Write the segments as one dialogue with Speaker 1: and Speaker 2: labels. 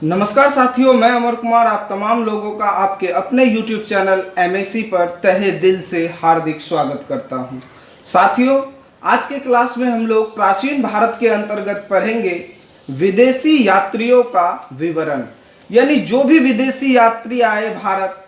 Speaker 1: नमस्कार साथियों, मैं अमर कुमार आप तमाम लोगों का आपके अपने YouTube चैनल MAC पर तहे दिल से हार्दिक स्वागत करता हूं। साथियों, आज के क्लास में हम लोग प्राचीन भारत के अंतर्गत पढ़ेंगे विदेशी यात्रियों का विवरण। यानी जो भी विदेशी यात्री आए भारत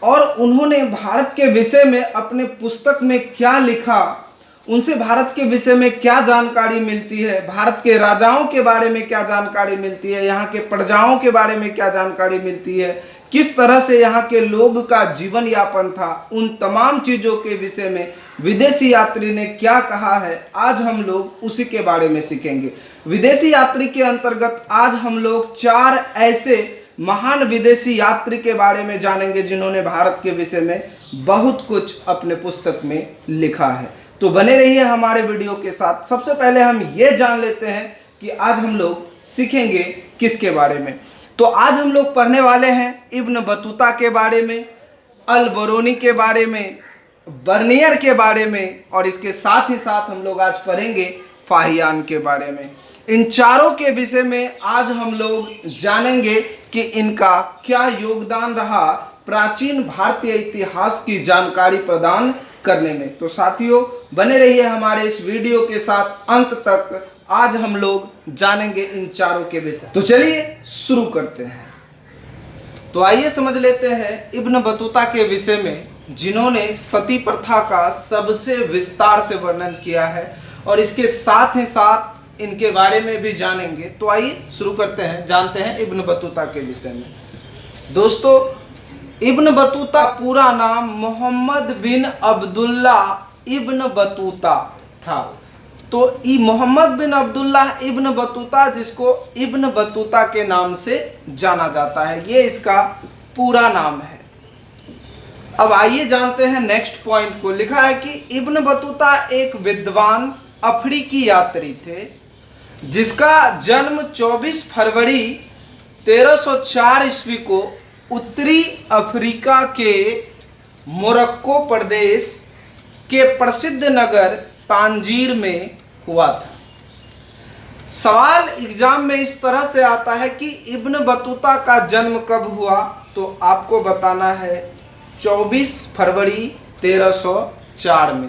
Speaker 1: और उन्होंने भारत के विषय में अपने पुस्तक में क्या लिखा, उनसे भारत के विषय में क्या जानकारी मिलती है, भारत के राजाओं के बारे में क्या जानकारी मिलती है, यहाँ के प्रजाओं के बारे में क्या जानकारी मिलती है, किस तरह से यहाँ के लोग का जीवन यापन था, उन तमाम चीज़ों के विषय में विदेशी यात्री ने क्या कहा है, आज हम लोग उसी के बारे में सीखेंगे। विदेशी यात्री के अंतर्गत आज हम लोग 4 ऐसे महान विदेशी यात्री के बारे में जानेंगे जिन्होंने भारत के विषय में बहुत कुछ अपने पुस्तक में लिखा है। तो बने रहिए हमारे वीडियो के साथ। सबसे पहले हम ये जान लेते हैं कि आज हम लोग सीखेंगे किसके बारे में। तो आज हम लोग पढ़ने वाले हैं इब्न बतूता के बारे में, अल बरूनी के बारे में, बर्नियर के बारे में, और इसके साथ ही साथ हम लोग आज पढ़ेंगे फाहियान के बारे में। इन चारों के विषय में आज हम लोग जानेंगे कि इनका क्या योगदान रहा प्राचीन भारतीय इतिहास की जानकारी प्रदान करने में। तो साथियों, बने रहिए हमारे इस वीडियो के साथ अंत तक। आज हम लोग जानेंगे इन चारों के विषय। तो चलिए शुरू करते हैं। तो आइए समझ लेते हैं इब्न बतूता के विषय में, जिन्होंने सती प्रथा का सबसे विस्तार से वर्णन किया है, और इसके साथ ही साथ इनके बारे में भी जानेंगे। तो आइए शुरू करते हैं, जानते हैं इब्न बतूता के विषय में। दोस्तों, इब्न बतूता पूरा नाम मोहम्मद बिन अब्दुल्ला इब्न बतूता था। तो मोहम्मद बिन अब्दुल्ला इब्न बतूता, जिसको इब्न बतूता के नाम से जाना जाता है, ये इसका पूरा नाम है। अब आइए जानते हैं नेक्स्ट पॉइंट को। लिखा है कि इब्न बतूता एक विद्वान अफ्रीकी यात्री थे, जिसका जन्म 24 फरवरी 1304 ईस्वी को उत्तरी अफ्रीका के मोरक्को प्रदेश के प्रसिद्ध नगर तांजीर में हुआ था। सवाल एग्जाम में इस तरह से आता है कि इब्न बतूता का जन्म कब हुआ, तो आपको बताना है 24 फरवरी 1304 में।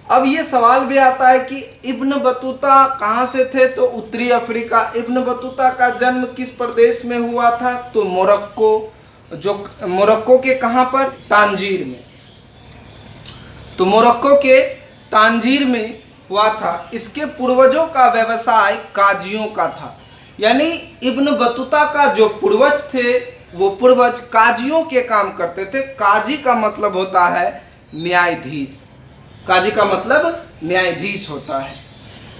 Speaker 1: अब ये सवाल भी आता है कि इब्न बतूता कहाँ से थे, तो उत्तरी अफ्रीका। इब्न बतूता का जन्म किस प्रदेश में हुआ था, तो मोरक्को। जो मोरक्को के कहाँ पर, तांजीर में। तो मोरक्को के तांजीर में हुआ था। इसके पूर्वजों का व्यवसाय काजियों का था। यानी इब्न बतूता का जो पूर्वज थे, वो पूर्वज काजियों के काम करते थे। काजी का मतलब होता है न्यायाधीश। काजी का मतलब न्यायाधीश होता है।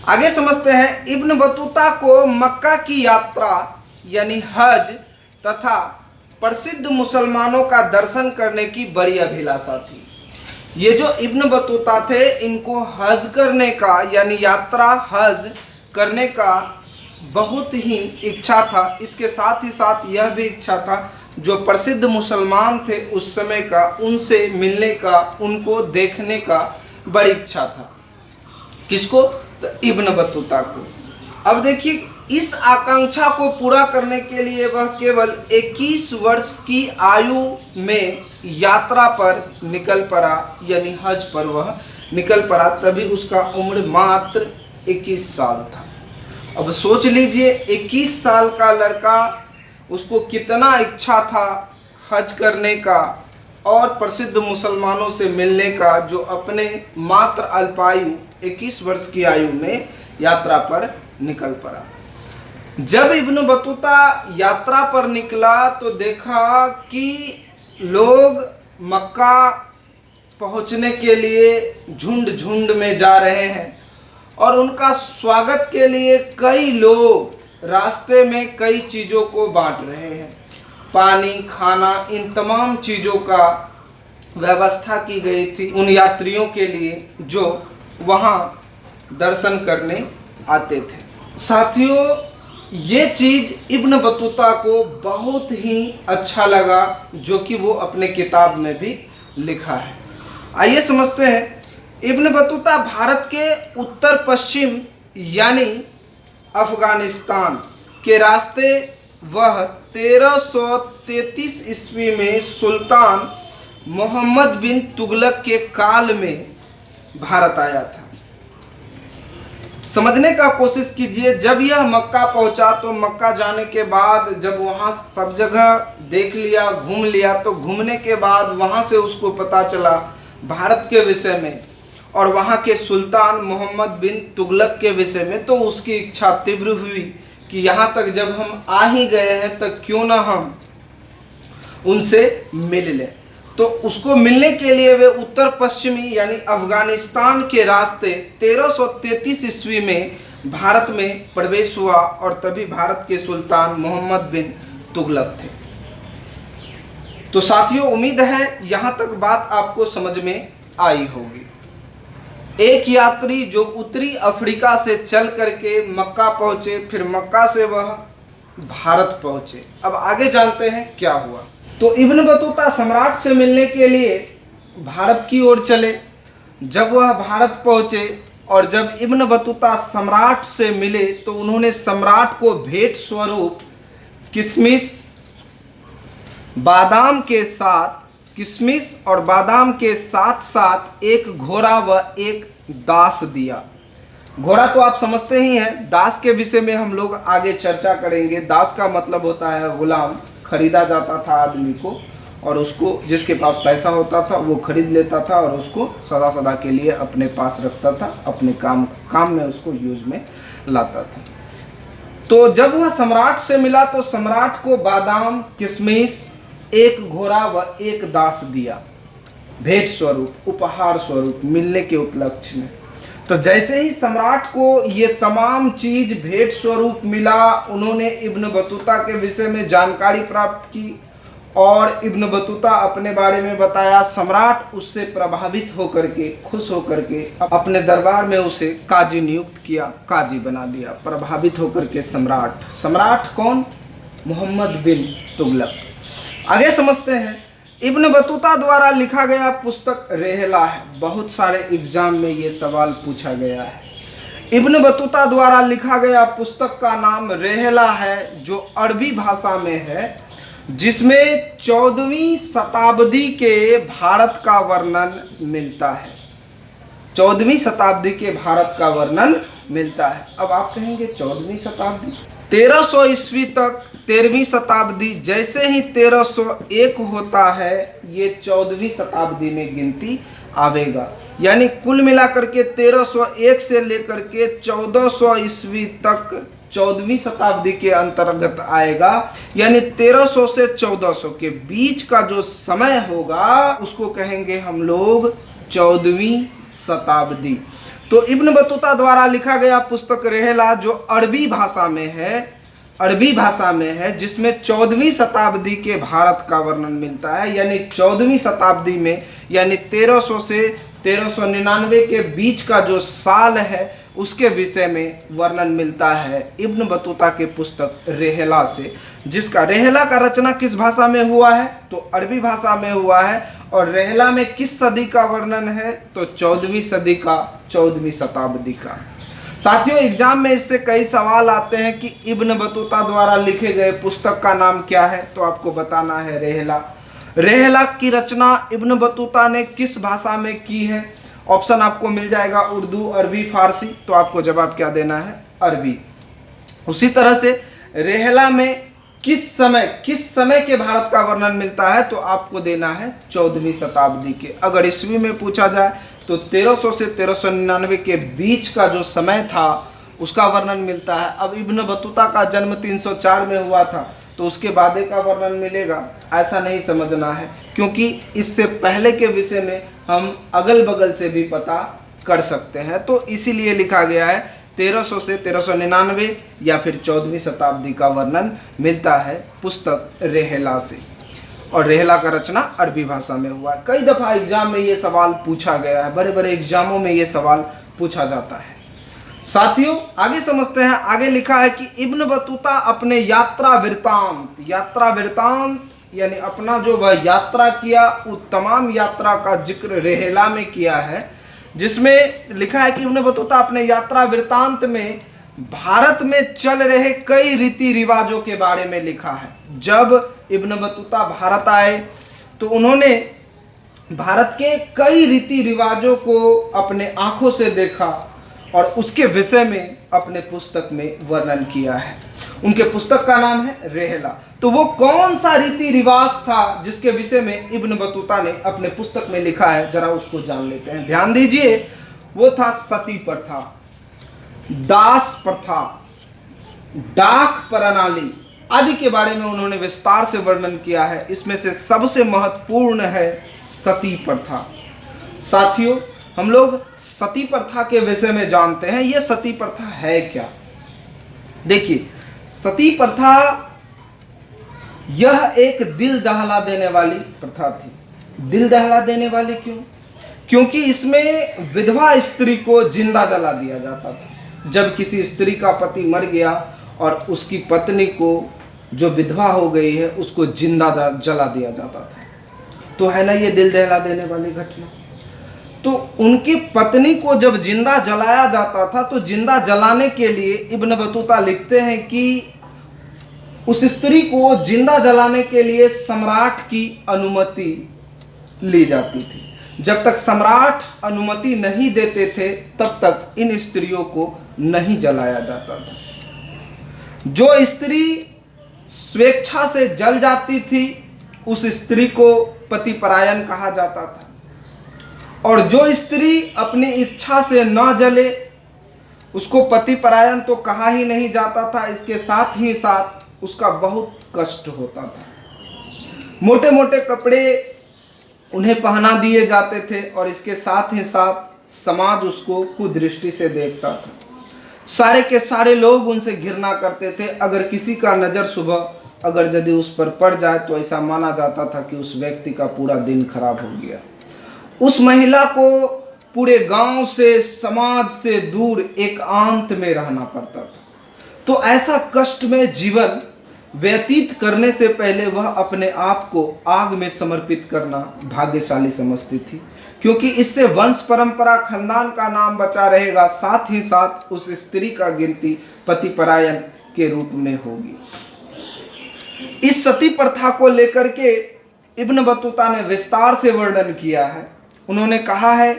Speaker 1: आगे समझते हैं। इब्न बतूता को मक्का की यात्रा यानी हज तथा प्रसिद्ध मुसलमानों का दर्शन करने की बड़ी अभिलाषा थी। ये जो इब्न बतूता थे, इनको हज करने का यानी यात्रा हज करने का बहुत ही इच्छा था। इसके साथ ही साथ यह भी इच्छा था जो प्रसिद्ध मुसलमान थे उस समय का, उनसे मिलने का, उनको देखने का बड़ी इच्छा था। किसको, तो इब्न बतूता को। अब देखिए, इस आकांक्षा को पूरा करने के लिए वह केवल 21 वर्ष की आयु में यात्रा पर निकल पड़ा, यानी हज पर वह निकल पड़ा। तभी उसका उम्र मात्र 21 साल था। अब सोच लीजिए, 21 साल का लड़का, उसको कितना इच्छा था हज करने का और प्रसिद्ध मुसलमानों से मिलने का, जो अपने मात्र अल्पायु 21 वर्ष की आयु में यात्रा पर निकल पड़ा। जब इब्न बतूता यात्रा पर निकला तो देखा कि लोग मक्का पहुंचने के लिए झुंड झुंड में जा रहे हैं, और उनका स्वागत के लिए कई लोग रास्ते में कई चीज़ों को बांट रहे हैं। पानी, खाना, इन तमाम चीज़ों का व्यवस्था की गई थी उन यात्रियों के लिए जो वहाँ दर्शन करने आते थे। साथियों, ये चीज़ इब्न बतूता को बहुत ही अच्छा लगा, जो कि वो अपने किताब में भी लिखा है। आइए समझते हैं। इब्न बतूता भारत के उत्तर पश्चिम यानी अफगानिस्तान के रास्ते वह 1333 ईस्वी में सुल्तान मोहम्मद बिन तुगलक के काल में भारत आया था। समझने का कोशिश कीजिए, जब यह मक्का पहुंचा तो मक्का जाने के बाद जब वहां सब जगह देख लिया, घूम लिया, तो घूमने के बाद वहां से उसको पता चला भारत के विषय में और वहां के सुल्तान मोहम्मद बिन तुगलक के विषय में, तो उसकी इच्छा तीव्र हुई कि यहाँ तक जब हम आ ही गए हैं तो क्यों ना हम उनसे मिल लें। तो उसको मिलने के लिए वे उत्तर पश्चिमी यानी अफगानिस्तान के रास्ते 1333 ईस्वी में भारत में प्रवेश हुआ और तभी भारत के सुल्तान मोहम्मद बिन तुगलक थे। तो साथियों, उम्मीद है यहाँ तक बात आपको समझ में आई होगी। एक यात्री जो उत्तरी अफ्रीका से चल करके मक्का पहुंचे, फिर मक्का से वह भारत पहुंचे। अब आगे जानते हैं क्या हुआ। तो इब्न बतूता सम्राट से मिलने के लिए भारत की ओर चले। जब वह भारत पहुंचे और जब इब्न बतूता सम्राट से मिले तो उन्होंने सम्राट को भेंट स्वरूप किशमिश और बादाम के साथ साथ एक घोड़ा व एक दास दिया। घोड़ा तो आप समझते ही हैं, दास के विषय में हम लोग आगे चर्चा करेंगे। दास का मतलब होता है गुलाम, खरीदा जाता था आदमी को और उसको जिसके पास पैसा होता था वो खरीद लेता था और उसको सदा सदा के लिए अपने पास रखता था, अपने काम में उसको यूज में लाता था। तो जब वह सम्राट से मिला तो सम्राट को बादाम, किशमिश, एक घोड़ा व एक दास दिया, भेंट स्वरूप, उपहार स्वरूप, मिलने के उपलक्ष्य में। तो जैसे ही सम्राट को ये तमाम चीज भेंट स्वरूप मिला, उन्होंने इब्न बतूता के विषय में जानकारी प्राप्त की और इब्न बतूता अपने बारे में बताया। सम्राट उससे प्रभावित होकर के, खुश होकर के अपने दरबार में उसे काजी नियुक्त किया, काजी बना दिया। प्रभावित होकर के सम्राट कौन? मोहम्मद बिन तुगलक। आगे समझते हैं। इब्न बतूता द्वारा लिखा गया पुस्तक रेहला है। बहुत सारे एग्जाम में ये सवाल पूछा गया है। इब्न बतूता द्वारा लिखा गया पुस्तक का नाम रेहला है, जो अरबी भाषा में है, जिसमें 14वीं शताब्दी के भारत का वर्णन मिलता है। 14वीं शताब्दी के भारत का वर्णन मिलता है। अब आप कहेंगे 14वीं शताब्दी, 1300 ईस्वी तक 13वीं शताब्दी, जैसे ही 1301 होता है ये 14वीं शताब्दी में गिनती आवेगा। यानी कुल मिलाकर के 1301 से लेकर के 1400 ईस्वी तक 14वीं शताब्दी के अंतर्गत आएगा। यानी 1300 से 1400 के बीच का जो समय होगा उसको कहेंगे हम लोग 14वीं शताब्दी। तो इब्न बतूता द्वारा लिखा गया पुस्तक रेहला जो अरबी भाषा में है, जिसमें 14वीं शताब्दी के भारत का वर्णन मिलता है। यानी 14वीं शताब्दी में, यानी 1300 से 1399 के बीच का जो साल है उसके विषय में वर्णन मिलता है इब्न बतूता के पुस्तक रेहला से, जिसका रेहला का रचना किस भाषा में हुआ है? तो अरबी भाषा में हुआ है। और रेहला में किस सदी का वर्णन है? तो 14वीं सदी का, 14वीं शताब्दी का। साथियों, एग्जाम में इससे कई सवाल आते हैं कि इब्न बतूता द्वारा लिखे गए पुस्तक का नाम क्या है? तो आपको बताना है रेहला। रेहला की रचना इब्न बतूता ने किस भाषा में की है? ऑप्शन आपको मिल जाएगा उर्दू, अरबी, फारसी। तो आपको जवाब क्या देना है? अरबी। उसी तरह से रेहला में किस समय के भारत का वर्णन मिलता है? तो आपको देना है 14वीं शताब्दी के। अगर ईस्वी में पूछा जाए तो 1300 से 1399 के बीच का जो समय था उसका वर्णन मिलता है। अब इब्न बतूता का जन्म 304 में हुआ था तो उसके बाद का वर्णन मिलेगा, ऐसा नहीं समझना है, क्योंकि इससे पहले के विषय में हम अगल बगल से भी पता कर सकते हैं। तो इसीलिए लिखा गया है 1300 से 1399 या फिर 14वीं शताब्दी का वर्णन मिलता है पुस्तक रेहला से। और रेहला का रचना अरबी भाषा में हुआ है। कई दफ़ा एग्जाम में ये सवाल पूछा गया है, बड़े बड़े एग्जामों में ये सवाल पूछा जाता है। साथियों, आगे समझते हैं। आगे लिखा है कि इब्न बतूता अपने यात्रा वृतांत यानी अपना जो वह यात्रा किया, उस तमाम यात्रा का जिक्र रेहला में किया है, जिसमें लिखा है कि इब्न बतूता अपने यात्रा वृतांत में भारत में चल रहे कई रीति रिवाजों के बारे में लिखा है। जब इब्न बतूता भारत आए तो उन्होंने भारत के कई रीति रिवाजों को अपने आंखों से देखा और उसके विषय में अपने पुस्तक में वर्णन किया है। उनके पुस्तक का नाम है रेहला। तो वो कौन सा रीति रिवाज था जिसके विषय में इब्न बतूता ने अपने पुस्तक में लिखा है, जरा उसको जान लेते हैं। ध्यान दीजिए, वो था सती प्रथा, दास प्रथा, डाक प्रणाली आदि के बारे में उन्होंने विस्तार से वर्णन किया है। इसमें से सबसे महत्वपूर्ण है सती प्रथा। साथियों, हम लोग सती प्रथा के विषय में जानते हैं। यह सती प्रथा है क्या? देखिए, सती प्रथा यह एक दिल दहला देने वाली प्रथा थी। दिल दहला देने वाली क्यों? क्योंकि इसमें विधवा स्त्री को जिंदा जला दिया जाता था। जब किसी स्त्री का पति मर गया और उसकी पत्नी को, जो विधवा हो गई है, उसको जिंदा जला दिया जाता था। तो है ना ये दिल दहला देने वाली घटना। तो उनकी पत्नी को जब जिंदा जलाया जाता था तो जिंदा जलाने के लिए इब्न बतूता लिखते हैं कि उस स्त्री को जिंदा जलाने के लिए सम्राट की अनुमति ली जाती थी। जब तक सम्राट अनुमति नहीं देते थे तब तक इन स्त्रियों को नहीं जलाया जाता था। जो स्त्री स्वेच्छा से जल जाती थी उस स्त्री को पतिपरायण कहा जाता था, और जो स्त्री अपनी इच्छा से न जले उसको पतिपरायण तो कहा ही नहीं जाता था। इसके साथ ही साथ उसका बहुत कष्ट होता था। मोटे मोटे कपड़े उन्हें पहना दिए जाते थे और इसके साथ ही साथ समाज उसको कुदृष्टि से देखता था। सारे के सारे लोग उनसे घृणा करते थे। अगर किसी का नज़र सुबह अगर यदि उस पर पड़ जाए तो ऐसा माना जाता था कि उस व्यक्ति का पूरा दिन खराब हो गया। उस महिला को पूरे गांव से, समाज से दूर एकांत में रहना पड़ता था। तो ऐसा कष्ट में जीवन व्यतीत करने से पहले वह अपने आप को आग में समर्पित करना भाग्यशाली समझती थी, क्योंकि इससे वंश परंपरा, खानदान का नाम बचा रहेगा, साथ ही साथ उस स्त्री का गिनती पतिपरायण के रूप में होगी। इस सती प्रथा को लेकर के इब्न बतूता ने विस्तार से वर्णन किया है। उन्होंने कहा है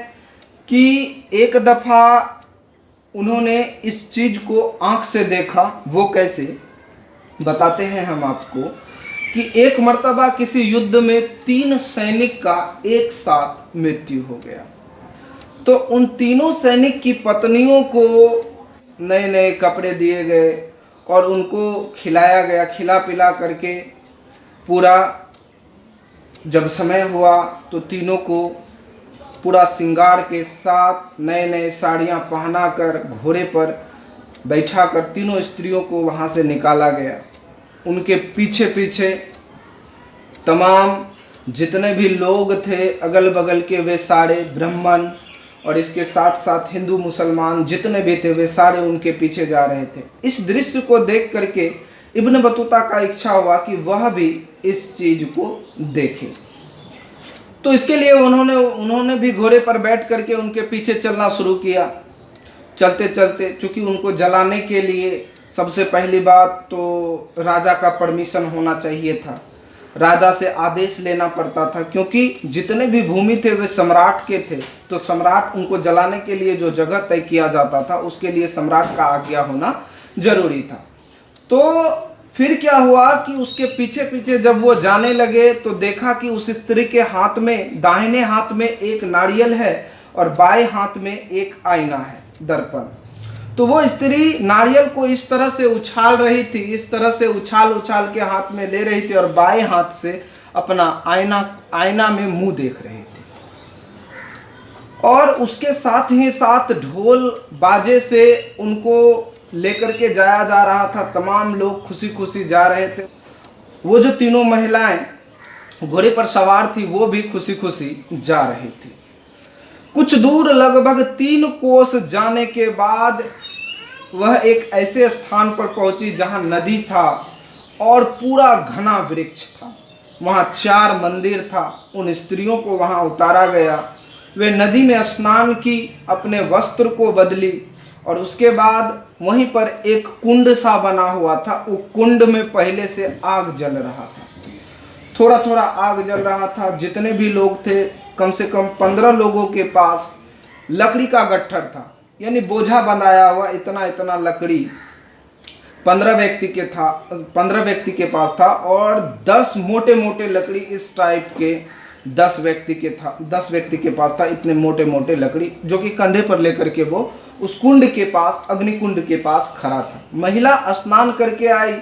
Speaker 1: कि एक दफा उन्होंने इस चीज को आंख से देखा। वो कैसे, बताते हैं हम आपको कि एक मर्तबा किसी युद्ध में 3 सैनिक का एक साथ मृत्यु हो गया। तो उन तीनों सैनिक की पत्नियों को नए नए कपड़े दिए गए और उनको खिलाया गया। खिला पिला करके पूरा जब समय हुआ तो तीनों को पूरा श्रृंगार के साथ नए नए साड़ियाँ पहना कर घोड़े पर बैठा कर तीनों स्त्रियों को वहाँ से निकाला गया। उनके पीछे पीछे तमाम जितने भी लोग थे अगल बगल के, वे सारे ब्राह्मण और इसके साथ साथ हिंदू मुसलमान जितने भी थे वे सारे उनके पीछे जा रहे थे। इस दृश्य को देख करके इब्न बतूता का इच्छा हुआ कि वह भी इस चीज को देखे। तो इसके लिए उन्होंने भी घोड़े पर बैठ करके उनके पीछे चलना शुरू किया। चलते चलते, चूंकि उनको जलाने के लिए सबसे पहली बात तो राजा का परमिशन होना चाहिए था, राजा से आदेश लेना पड़ता था, क्योंकि जितने भी भूमि थे वे सम्राट के थे। तो सम्राट उनको जलाने के लिए जो जगह तय किया जाता था उसके लिए सम्राट का आज्ञा होना जरूरी था। तो फिर क्या हुआ कि उसके पीछे पीछे जब वो जाने लगे तो देखा कि उस स्त्री के हाथ में, दाहिने हाथ में एक नारियल है और बाएं हाथ में एक आईना है, दर्पण। तो वो स्त्री नारियल को इस तरह से उछाल रही थी, इस तरह से उछाल उछाल के हाथ में ले रही थी और बाएं हाथ से अपना आईना में मुंह देख रही थी। और उसके साथ ही साथ ढोल बाजे से उनको लेकर के जाया जा रहा था। तमाम लोग खुशी खुशी जा रहे थे। वो जो तीनों महिलाएं घोड़े पर सवार थी वो भी खुशी खुशी जा रही थी। कुछ दूर लगभग 3 कोस जाने के बाद वह एक ऐसे स्थान पर पहुंची जहां नदी था और पूरा घना वृक्ष था। वहां 4 मंदिर था। उन स्त्रियों को वहां उतारा गया। वे नदी में स्नान की, अपने वस्त्र को बदली और उसके बाद वहीं पर एक कुंड सा बना हुआ था। वो कुंड में पहले से आग जल रहा था, थोड़ा थोड़ा आग जल रहा था। जितने भी लोग थे, कम से कम 15 लोगों के पास लकड़ी का गट्ठर था, यानी बोझा बनाया हुआ इतना इतना लकड़ी 15 व्यक्ति के पास था। और 10 मोटे मोटे लकड़ी इस टाइप के 10 व्यक्ति के पास था। इतने मोटे मोटे लकड़ी जो कि कंधे पर लेकर के वो उस कुंड के पास, अग्नि कुंड के पास खड़ा था। महिला स्नान करके आई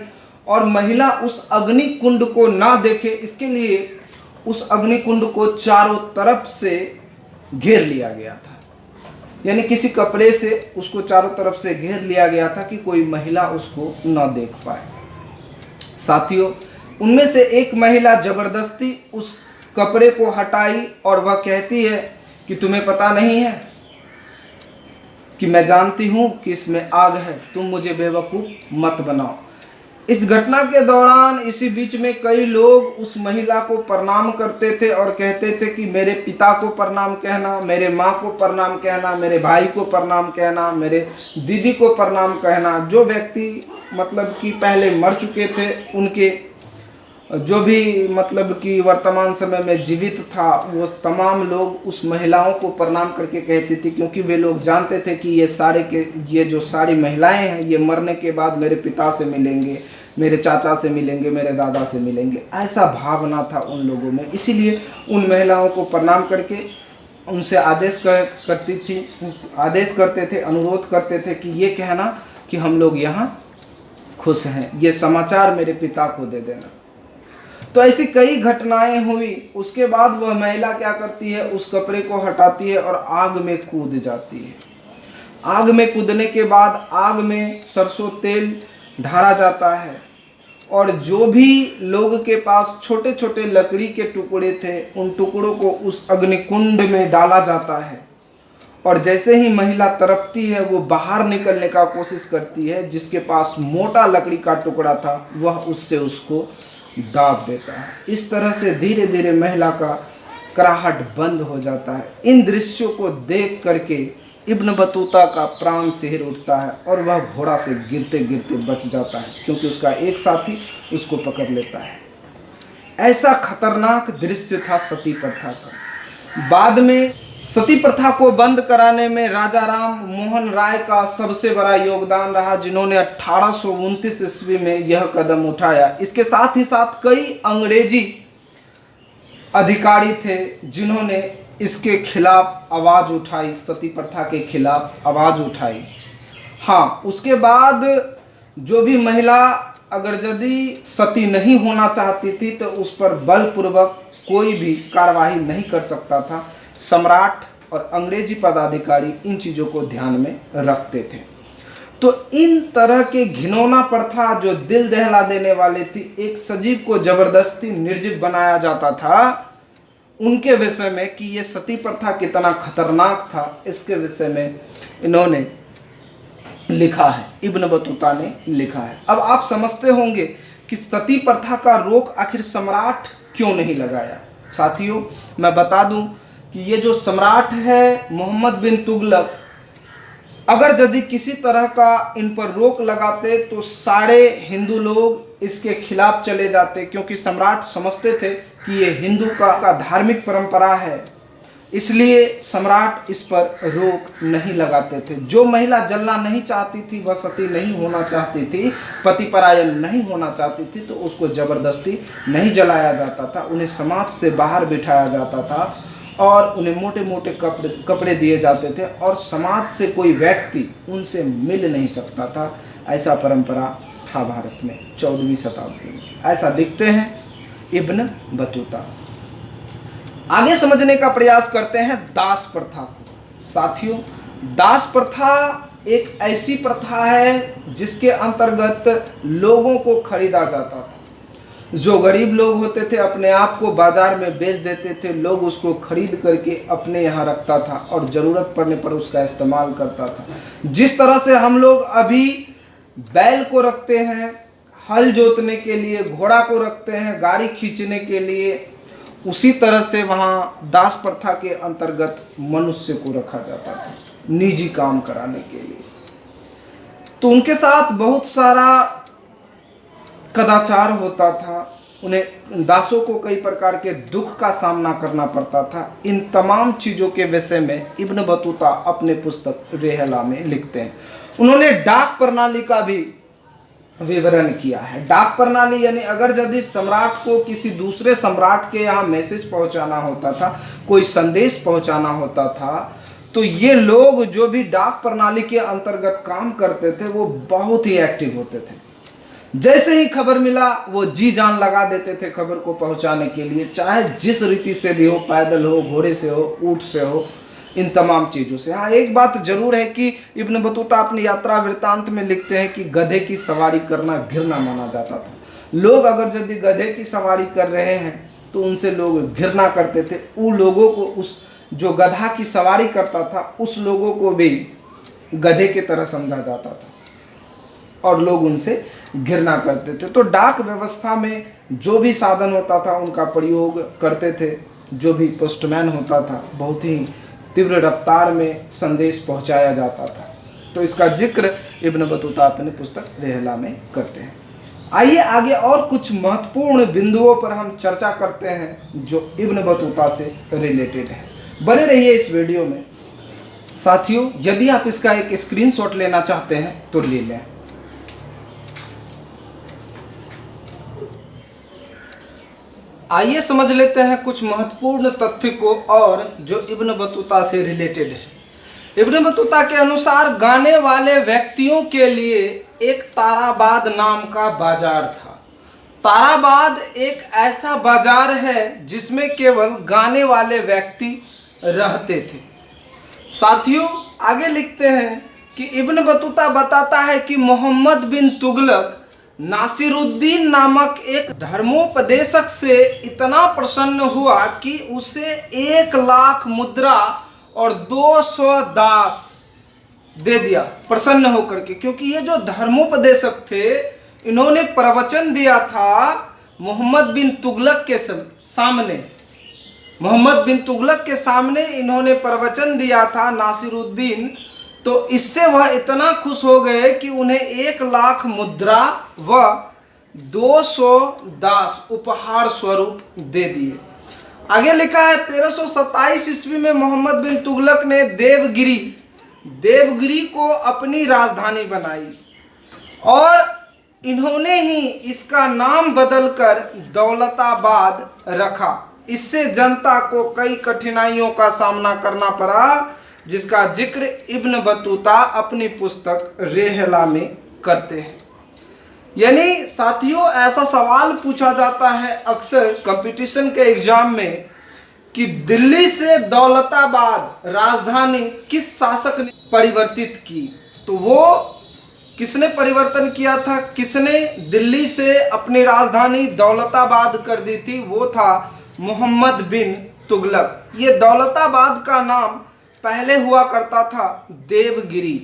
Speaker 1: और महिला उस अग्नि कुंड को ना देखे इसके लिए उस अग्नि कुंड को चारों तरफ से घेर लिया गया था, यानी किसी कपड़े से उसको चारों तरफ से घेर लिया गया था कि कोई महिला उसको न देख पाए। साथियों, उनमें से एक महिला जबरदस्ती उस कपड़े को हटाई और वह कहती है कि तुम्हें पता नहीं है कि मैं जानती हूं कि इसमें आग है, तुम मुझे बेवकूफ मत बनाओ। इस घटना के दौरान इसी बीच में कई लोग उस महिला को प्रणाम करते थे और कहते थे कि मेरे पिता को प्रणाम कहना, मेरे माँ को प्रणाम कहना, मेरे भाई को प्रणाम कहना, मेरे दीदी को प्रणाम कहना। जो व्यक्ति मतलब कि पहले मर चुके थे, उनके जो भी मतलब कि वर्तमान समय में जीवित था, वो तमाम लोग उस महिलाओं को प्रणाम करके कहते थे, क्योंकि वे लोग जानते थे कि ये जो सारी महिलाएं हैं ये मरने के बाद मेरे पिता से मिलेंगे, मेरे चाचा से मिलेंगे, मेरे दादा से मिलेंगे। ऐसा भावना था उन लोगों में, इसीलिए उन महिलाओं को प्रणाम करके उनसे आदेश करते थे, अनुरोध करते थे कि ये कहना कि हम लोग यहाँ खुश हैं, ये समाचार मेरे पिता को दे देना। तो ऐसी कई घटनाएं हुई। उसके बाद वह महिला क्या करती है, उस कपड़े को हटाती है और आग में कूद जाती है। आग में कूदने के बाद आग में सरसों तेल ढारा जाता है और जो भी लोग के पास छोटे छोटे लकड़ी के टुकड़े थे, उन टुकड़ों को उस अग्निकुंड में डाला जाता है। और जैसे ही महिला तड़पती है, वो बाहर निकलने का कोशिश करती है। जिसके पास मोटा लकड़ी का टुकड़ा था, वह उससे उसको दाब देता है। इस तरह से धीरे धीरे महिला का कराहट बंद हो जाता है। इन दृश्यों को देख करके इब्न बतूता का प्राण सिहर उठता है और वह घोड़ा से गिरते गिरते बच जाता है, क्योंकि उसका एक साथी उसको पकड़ लेता है। ऐसा खतरनाक दृश्य था सती प्रथा का। बाद में सती प्रथा को बंद कराने में राजा राम मोहन राय का सबसे बड़ा योगदान रहा, जिन्होंने 1829 ईस्वी में यह कदम उठाया। इसके साथ ही साथ कई अंग्रेजी अधिकारी थे जिन्होंने इसके खिलाफ आवाज उठाई, सती प्रथा के खिलाफ आवाज उठाई। हाँ, उसके बाद जो भी महिला अगर यदि सती नहीं होना चाहती थी तो उस पर बलपूर्वक कोई भी कार्रवाई नहीं कर सकता था। सम्राट और अंग्रेजी पदाधिकारी इन चीज़ों को ध्यान में रखते थे। तो इन तरह के घिनौना प्रथा जो दिल दहला देने वाली थी, एक सजीव को जबरदस्ती निर्जीव बनाया जाता था, उनके विषय में कि ये सती प्रथा कितना खतरनाक था, इसके विषय में इन्होंने लिखा है, इब्न बतूता ने लिखा है। अब आप समझते होंगे कि सती प्रथा का रोक आखिर सम्राट क्यों नहीं लगाया। साथियों, मैं बता दूं कि ये जो सम्राट है मोहम्मद बिन तुगलक, अगर यदि किसी तरह का इन पर रोक लगाते तो सारे हिंदू लोग इसके खिलाफ चले जाते, क्योंकि सम्राट समझते थे कि ये हिंदू का धार्मिक परंपरा है, इसलिए सम्राट इस पर रोक नहीं लगाते थे। जो महिला जलना नहीं चाहती थी, वह सती नहीं होना चाहती थी, पति परायण नहीं होना चाहती थी, तो उसको जबरदस्ती नहीं जलाया जाता था, उन्हें समाज से बाहर बिठाया जाता था और उन्हें मोटे मोटे कपड़े दिए जाते थे और समाज से कोई व्यक्ति उनसे मिल नहीं सकता था। ऐसा परंपरा था भारत में 14वीं शताब्दी में। ऐसा लिखते हैं इब्न बतूता। आगे समझने का प्रयास करते हैं दास प्रथा को। साथियों, दास प्रथा एक ऐसी प्रथा है जिसके अंतर्गत लोगों को खरीदा जाता था। जो गरीब लोग होते थे अपने आप को बाजार में बेच देते थे, लोग उसको खरीद करके अपने यहाँ रखता था और ज़रूरत पड़ने पर उसका इस्तेमाल करता था। जिस तरह से हम लोग अभी बैल को रखते हैं हल जोतने के लिए, घोड़ा को रखते हैं गाड़ी खींचने के लिए, उसी तरह से वहाँ दास प्रथा के अंतर्गत मनुष्य को रखा जाता था निजी काम कराने के लिए। तो उनके साथ बहुत सारा कदाचार होता था, उन्हें दासों को कई प्रकार के दुख का सामना करना पड़ता था। इन तमाम चीज़ों के विषय में इब्न बतूता अपने पुस्तक रेहला में लिखते हैं। उन्होंने डाक प्रणाली का भी विवरण किया है। डाक प्रणाली यानी अगर यदि सम्राट को किसी दूसरे सम्राट के यहाँ मैसेज पहुंचाना होता था, कोई संदेश पहुंचाना होता था, तो ये लोग जो भी डाक प्रणाली के अंतर्गत काम करते थे वो बहुत ही एक्टिव होते थे। जैसे ही खबर मिला वो जी जान लगा देते थे खबर को पहुंचाने के लिए, चाहे जिस रीति से भी हो, पैदल हो, घोड़े से हो, ऊंट से हो, इन तमाम चीज़ों से। हाँ, एक बात जरूर है कि इब्न बतूता अपनी यात्रा वृत्तांत में लिखते हैं कि गधे की सवारी करना घृणा माना जाता था। लोग अगर यदि गधे की सवारी कर रहे हैं तो उनसे लोग घृणा करते थे। उन लोगों को, उस जो गधा की सवारी करता था, उस लोगों को भी गधे की तरह समझा जाता था और लोग उनसे घृणा करते थे। तो डाक व्यवस्था में जो भी साधन होता था उनका प्रयोग करते थे। जो भी पोस्टमैन होता था, बहुत ही तीव्र रफ्तार में संदेश पहुंचाया जाता था। तो इसका जिक्र इब्न बतूता अपने पुस्तक रेहला में करते हैं। आइए आगे और कुछ महत्वपूर्ण बिंदुओं पर हम चर्चा करते हैं जो इब्न बतूता से रिलेटेड है। बने रहिए इस वीडियो में। साथियों, यदि आप इसका एक स्क्रीनशॉट लेना चाहते हैं तो ले लें। आइए समझ लेते हैं कुछ महत्वपूर्ण तथ्य को और जो इब्न बतूता से रिलेटेड है। इब्न बतूता के अनुसार गाने वाले व्यक्तियों के लिए एक ताराबाद नाम का बाजार था। ताराबाद एक ऐसा बाजार है जिसमें केवल गाने वाले व्यक्ति रहते थे। साथियों, आगे लिखते हैं कि इब्न बतूता बताता है कि मोहम्मद बिन तुगलक नासिरुद्दीन नामक एक धर्मोपदेशक से इतना प्रसन्न हुआ कि उसे 1,00,000 मुद्रा और 200 दास दे दिया प्रसन्न होकर के। क्योंकि ये जो धर्मोपदेशक थे, इन्होंने प्रवचन दिया था मोहम्मद बिन तुगलक के सामने। मोहम्मद बिन तुगलक के सामने इन्होंने प्रवचन दिया था नासिरुद्दीन। तो इससे वह इतना खुश हो गए कि उन्हें 1,00,000 मुद्रा व 200 दास उपहार स्वरूप दे दिए। आगे लिखा है 1327 ईस्वी में मोहम्मद बिन तुगलक ने देवगिरी को अपनी राजधानी बनाई और इन्होंने ही इसका नाम बदलकर दौलताबाद रखा। इससे जनता को कई कठिनाइयों का सामना करना पड़ा, जिसका जिक्र इब्न बतूता अपनी पुस्तक रेहला में करते हैं। यानी साथियों, ऐसा सवाल पूछा जाता है अक्सर कंपटीशन के एग्जाम में कि दिल्ली से दौलताबाद राजधानी किस शासक ने परिवर्तित की। तो वो किसने परिवर्तन किया था, किसने दिल्ली से अपनी राजधानी दौलताबाद कर दी थी? वो था मोहम्मद बिन तुगलक। ये दौलताबाद का नाम पहले हुआ करता था देवगिरी।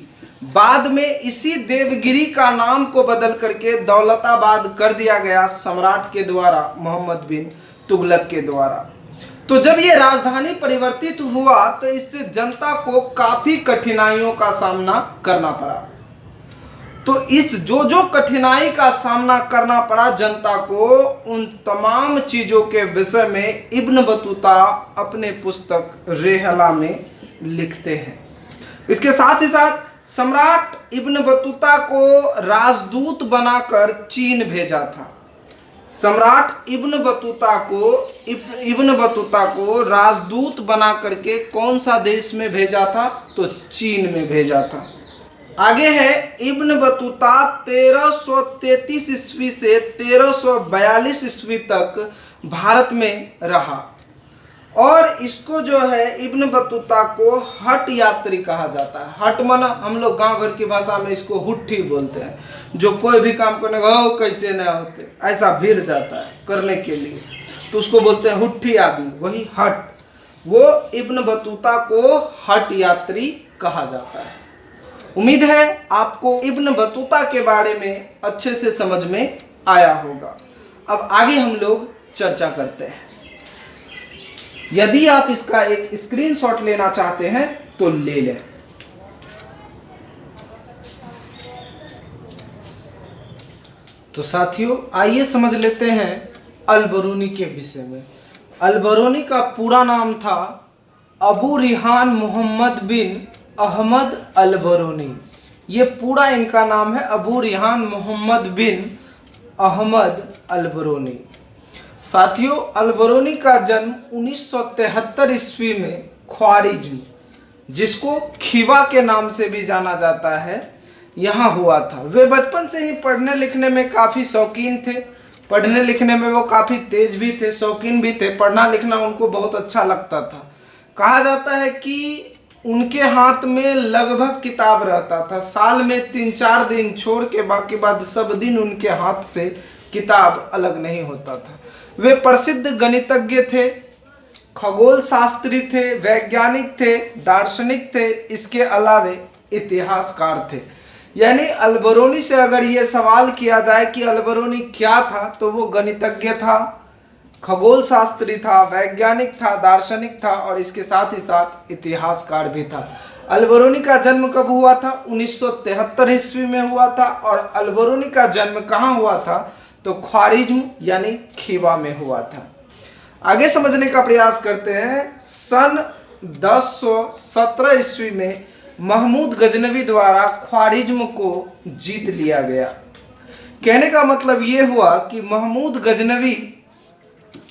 Speaker 1: बाद में इसी देवगिरी का नाम को बदल करके दौलताबाद कर दिया गया सम्राट के द्वारा, मोहम्मद बिन तुगलक के द्वारा। तो जब ये राजधानी परिवर्तित हुआ तो इससे जनता को काफी कठिनाइयों का सामना करना पड़ा। तो इस जो कठिनाई का सामना करना पड़ा जनता को, उन तमाम चीजों के विषय में इब्न बतूता अपने पुस्तक रेहला में लिखते हैं। इसके साथ ही साथ सम्राट इब्न बतूता को राजदूत बनाकर चीन भेजा था। सम्राट इब्न बतूता को राजदूत बना करके कौन सा देश में भेजा था? तो चीन में भेजा था। आगे है इब्न बतूता 1333 ईस्वी से 1342 ईस्वी तक भारत में रहा और इसको जो है इब्न बतूता को हट यात्री कहा जाता है। हट माना हम लोग गांव घर की भाषा में इसको हुट्ठी बोलते हैं, जो कोई भी काम करने का हो कैसे न होते ऐसा भीड़ जाता है करने के लिए, तो उसको बोलते हैं हुट्ठी आदमी, वही हट। वो इब्न बतूता को हट यात्री कहा जाता है। उम्मीद है आपको इब्न बतूता के बारे में अच्छे से समझ में आया होगा। अब आगे हम लोग चर्चा करते हैं। यदि आप इसका एक स्क्रीनशॉट लेना चाहते हैं तो ले लें। तो साथियों आइए समझ लेते हैं अल-बरूनी के विषय में। अल-बरूनी का पूरा नाम था अबू रिहान मोहम्मद बिन अहमद अल-बरूनी। ये पूरा इनका नाम है अबू रिहान मोहम्मद बिन अहमद अल-बरूनी। साथियों अल-बरूनी का जन्म 1973 ईस्वी में ख्वारिज्म, जिसको खीवा के नाम से भी जाना जाता है, यहाँ हुआ था। वे बचपन से ही पढ़ने लिखने में काफ़ी शौकीन थे। पढ़ने लिखने में वो काफ़ी तेज भी थे, शौकीन भी थे। पढ़ना लिखना उनको बहुत अच्छा लगता था। कहा जाता है कि उनके हाथ में लगभग किताब रहता था। साल में 3-4 दिन छोड़ के बाकी बाद सब दिन उनके हाथ से किताब अलग नहीं होता था। वे प्रसिद्ध गणितज्ञ थे, खगोल शास्त्री थे, वैज्ञानिक थे, दार्शनिक थे, इसके अलावे इतिहासकार थे। यानी अल-बरूनी से अगर ये सवाल किया जाए कि अल-बरूनी क्या था, तो वो गणितज्ञ था, खगोल शास्त्री था, वैज्ञानिक था, दार्शनिक था और इसके साथ ही साथ इतिहासकार भी था। अल-बरूनी का जन्म कब हुआ था? 1973 ईस्वी में हुआ था। और अल-बरूनी का जन्म कहाँ हुआ था? तो ख्वारिज्म यानी खीवा में हुआ था। आगे समझने का प्रयास करते हैं। सन 1017 ईस्वी में महमूद गजनवी द्वारा ख्वारिज्म को जीत लिया गया। कहने का मतलब ये हुआ कि महमूद गजनवी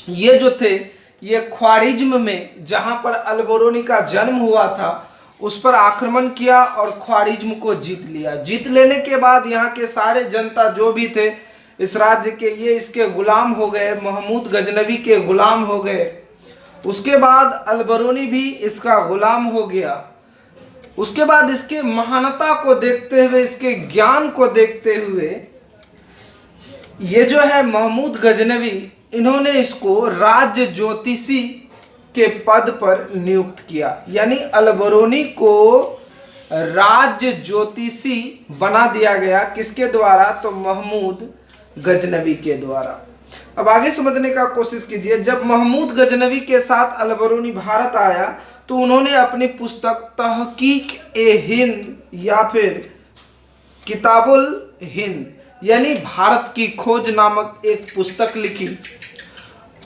Speaker 1: ये जो थे, ये ख्वारिज्म में जहां पर अल-बरूनी का जन्म हुआ था उस पर आक्रमण किया और ख्वारिज्म को जीत लिया। जीत लेने के बाद यहाँ के सारे जनता जो भी थे इस राज्य के, ये इसके गुलाम हो गए, महमूद गजनवी के गुलाम हो गए। उसके बाद अल-बरूनी भी इसका गुलाम हो गया। उसके बाद इसके महानता को देखते हुए, इसके ज्ञान को देखते हुए ये जो है महमूद गजनवी, इन्होंने इसको राज्य ज्योतिषी के पद पर नियुक्त किया। यानी अल-बरूनी को राज्य ज्योतिषी बना दिया गया। किसके द्वारा? तो महमूद गजनवी के द्वारा। अब आगे समझने का कोशिश कीजिए। जब महमूद गजनवी के साथ अल-बरूनी भारत आया तो उन्होंने अपनी पुस्तक तहकीक-ए-हिंद या फिर किताबुल हिंद यानी भारत की खोज नामक एक पुस्तक लिखी।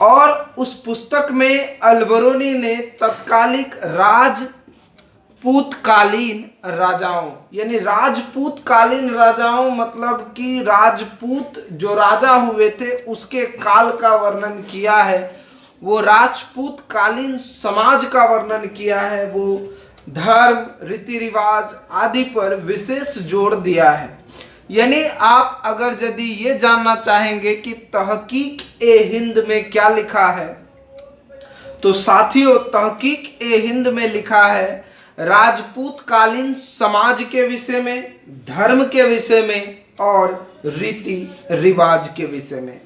Speaker 1: और उस पुस्तक में अल-बरूनी ने तत्कालिक राजपूतकालीन राजाओं, यानी राजपूतकालीन राजाओं मतलब कि राजपूत जो राजा हुए थे उसके काल का वर्णन किया है। वो राजपूतकालीन समाज का वर्णन किया है। वो धर्म, रीति रिवाज आदि पर विशेष जोर दिया है। यानी आप अगर यदि ये जानना चाहेंगे कि तहकीक-ए-हिंद में क्या लिखा है, तो साथियों तहकीक-ए-हिंद में लिखा है राजपूतकालीन समाज के विषय में, धर्म के विषय में और रीति रिवाज के विषय में।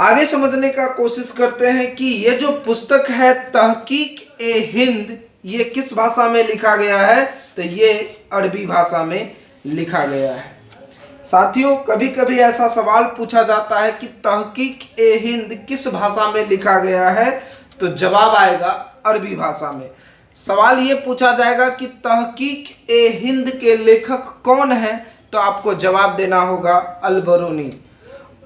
Speaker 1: आगे समझने का कोशिश करते हैं कि ये जो पुस्तक है तहकीक-ए-हिंद, ये किस भाषा में लिखा गया है? तो ये अरबी भाषा में लिखा गया है। साथियों कभी कभी ऐसा सवाल पूछा जाता है कि तहकीक-ए-हिंद किस भाषा में लिखा गया है? तो जवाब आएगा अरबी भाषा में। सवाल ये पूछा जाएगा कि तहकीक-ए-हिंद के लेखक कौन है? तो आपको जवाब देना होगा अल-बरूनी।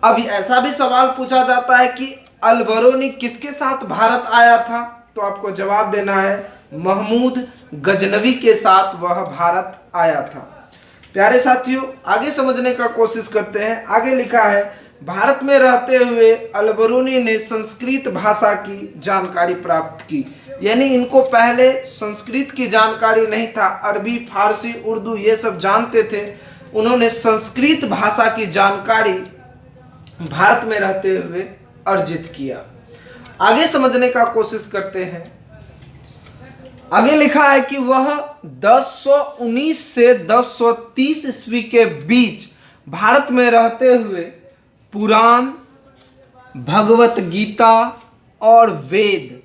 Speaker 1: अब ऐसा भी सवाल पूछा जाता है कि अल-बरूनी किसके साथ भारत आया था? तो आपको जवाब देना है महमूद गजनवी के साथ वह भारत आया था। प्यारे साथियों आगे समझने का कोशिश करते हैं। आगे लिखा है भारत में रहते हुए अल-बरूनी ने संस्कृत भाषा की जानकारी प्राप्त की। यानी इनको पहले संस्कृत की जानकारी नहीं था, अरबी, फारसी, उर्दू ये सब जानते थे। उन्होंने संस्कृत भाषा की जानकारी भारत में रहते हुए अर्जित किया। आगे समझने का कोशिश करते हैं। आगे लिखा है कि वह 1019 से 1030 ईस्वी के बीच भारत में रहते हुए पुराण, भगवत गीता और वेद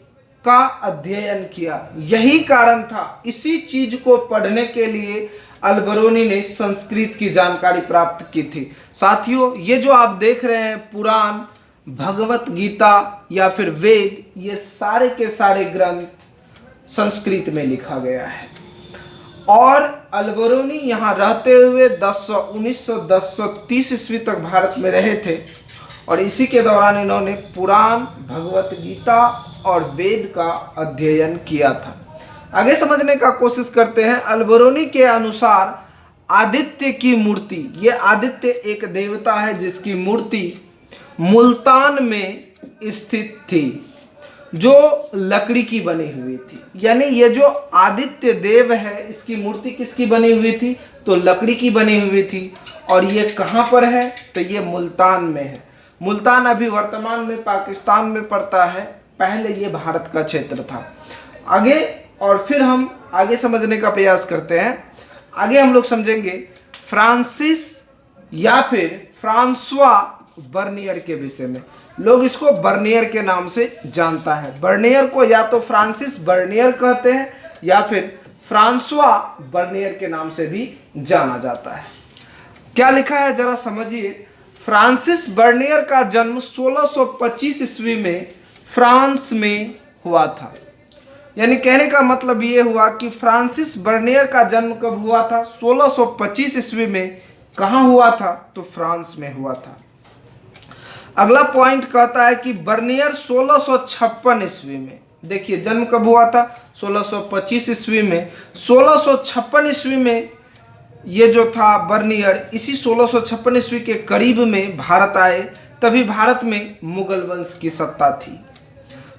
Speaker 1: का अध्ययन किया। यही कारण था, इसी चीज को पढ़ने के लिए अल-बरूनी ने संस्कृत की जानकारी प्राप्त की थी। साथियों ये जो आप देख रहे हैं पुराण, भगवत गीता या फिर वेद, ये सारे के सारे ग्रंथ संस्कृत में लिखा गया है। और अलबरूनी यहाँ रहते हुए 1930 ईस्वी तक भारत में रहे थे और इसी के दौरान इन्होंने पुराण, भगवत गीता और वेद का अध्ययन किया था। आगे समझने का कोशिश करते हैं। अलबरूनी के अनुसार आदित्य की मूर्ति, ये आदित्य एक देवता है जिसकी मूर्ति मुल्तान में स्थित थी, जो लकड़ी की बनी हुई थी। यानी ये जो आदित्य देव है, इसकी मूर्ति किसकी बनी हुई थी? तो लकड़ी की बनी हुई थी। और ये कहाँ पर है? तो ये मुल्तान में है। मुल्तान अभी वर्तमान में पाकिस्तान में पड़ता है, पहले ये भारत का क्षेत्र था। आगे और फिर हम आगे समझने का प्रयास करते हैं। आगे हम लोग समझेंगे फ्रांसिस या फिर फ्रांसवा बर्नियर के विषय में। लोग इसको बर्नियर के नाम से जानता है। बर्नियर को या तो फ्रांसिस बर्नियर कहते हैं या फिर फ्रांसवा बर्नियर के नाम से भी जाना जाता है। क्या लिखा है जरा समझिए। फ्रांसिस बर्नियर का जन्म 1625 ईस्वी में फ्रांस में हुआ था। यानी कहने का मतलब ये हुआ कि फ्रांसिस बर्नियर का जन्म कब हुआ था? 1625 ईस्वी में। कहाँ हुआ था? तो फ्रांस में हुआ था। अगला पॉइंट कहता है कि बर्नियर 1656 ईस्वी में, देखिए जन्म कब हुआ था? 1625 ईस्वी में। 1656 ईस्वी में ये जो था बर्नियर, इसी 1656 ईस्वी के करीब में भारत आए। तभी भारत में मुगल वंश की सत्ता थी।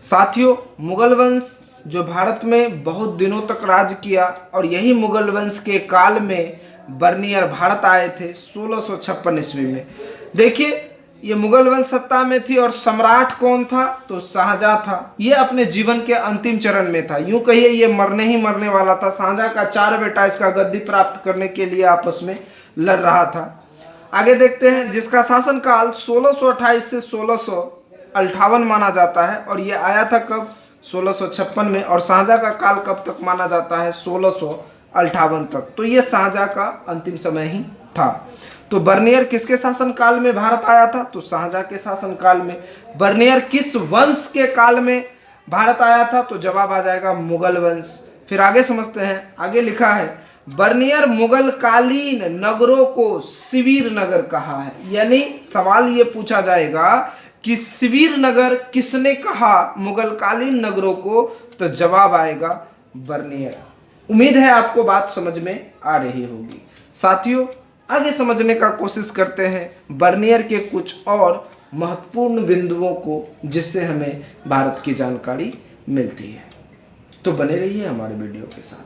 Speaker 1: साथियों, मुगल वंश जो भारत में बहुत दिनों तक राज किया और यही मुगल वंश के काल में बर्नियर भारत आए थे 1656 ईस्वी में। देखिए ये मुगल वंश सत्ता में थी और सम्राट कौन था? तो शाहजहां था। ये अपने जीवन के अंतिम चरण में था। यूं कहिए ये मरने ही मरने वाला था। शाहजहां का 4 बेटा इसका गद्दी प्राप्त करने के लिए आपस में लड़ रहा था। आगे देखते हैं, जिसका शासनकाल 1628 से 1658 माना जाता है। और ये आया था कब? 1656 में। और शाहजहां का काल कब तक माना जाता है? 1658 तक। तो ये शाहजहां का अंतिम समय ही था। तो बर्नियर किसके शासनकाल में भारत आया था? तो शाहजहां के शासनकाल में। बर्नियर किस वंश के काल में भारत आया था? तो जवाब आ जाएगा मुगल वंश। फिर आगे समझते हैं। आगे लिखा है बर्नियर मुगल कालीन नगरों को शिविर नगर कहा है। यानी सवाल ये पूछा जाएगा कि शिविर नगर किसने कहा मुगल कालीन नगरों को? तो जवाब आएगा बर्नियर। उम्मीद है आपको बात समझ में आ रही होगी। साथियों, आगे समझने का कोशिश करते हैं बर्नियर के कुछ और महत्वपूर्ण बिंदुओं को, जिससे हमें भारत की जानकारी मिलती है। तो बने रहिए हमारे वीडियो के साथ।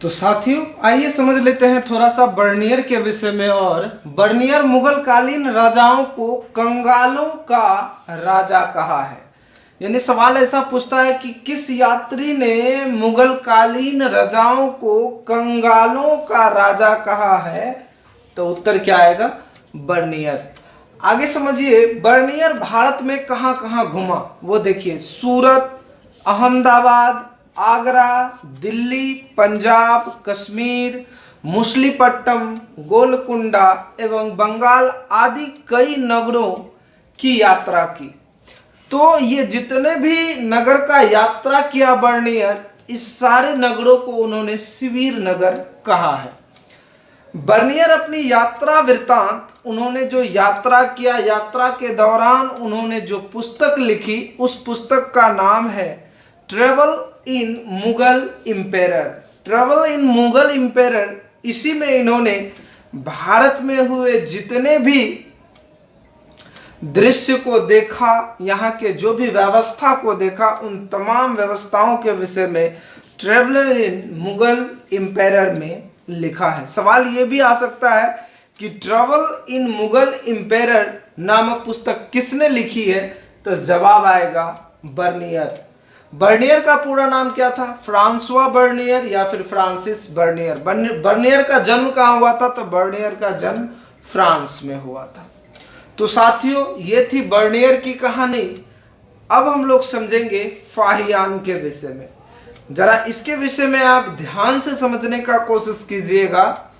Speaker 1: तो साथियों, आइए समझ लेते हैं थोड़ा सा बर्नियर के विषय में। और बर्नियर मुगल कालीन राजाओं को कंगालों का राजा कहा है। यानी सवाल ऐसा पूछता है कि किस यात्री ने मुगल कालीन राजाओं को कंगालों का राजा कहा है? तो उत्तर क्या आएगा? बर्नियर। आगे समझिए, बर्नियर भारत में कहाँ कहाँ घूमा वो देखिए। सूरत, अहमदाबाद, आगरा, दिल्ली, पंजाब, कश्मीर, मुसलीपट्टम, गोलकुंडा एवं बंगाल आदि कई नगरों की यात्रा की। तो ये जितने भी नगर का यात्रा किया बर्नियर, इस सारे नगरों को उन्होंने शिविर नगर कहा है। बर्नियर अपनी यात्रा वृत्तांत, उन्होंने जो यात्रा किया, यात्रा के दौरान उन्होंने जो पुस्तक लिखी, उस पुस्तक का नाम है travel in Mughal emperor. Travel in Mughal emperor. इसी में इन्होंने भारत में हुए जितने भी दृश्य को देखा, यहाँ के जो भी व्यवस्था को देखा, उन तमाम व्यवस्थाओं के विषय में ट्रेवलर इन मुगल इम्पेरर में लिखा है। सवाल ये भी आ सकता है कि ट्रेवल इन मुगल इम्पेरर नामक पुस्तक किसने लिखी है? तो जवाब आएगा बर्नियर। बर्नियर का पूरा नाम क्या था? फ्रांसवा बर्नियर या फिर फ्रांसिस बर्नियर। बर्नियर का जन्म कहाँ हुआ था? तो बर्नियर का जन्म फ्रांस में हुआ था। तो साथियों, ये थी बर्नियर की कहानी। अब हम लोग समझेंगे फाहियान के विषय में। जरा इसके विषय में आप ध्यान से समझने का कोशिश कीजिएगा।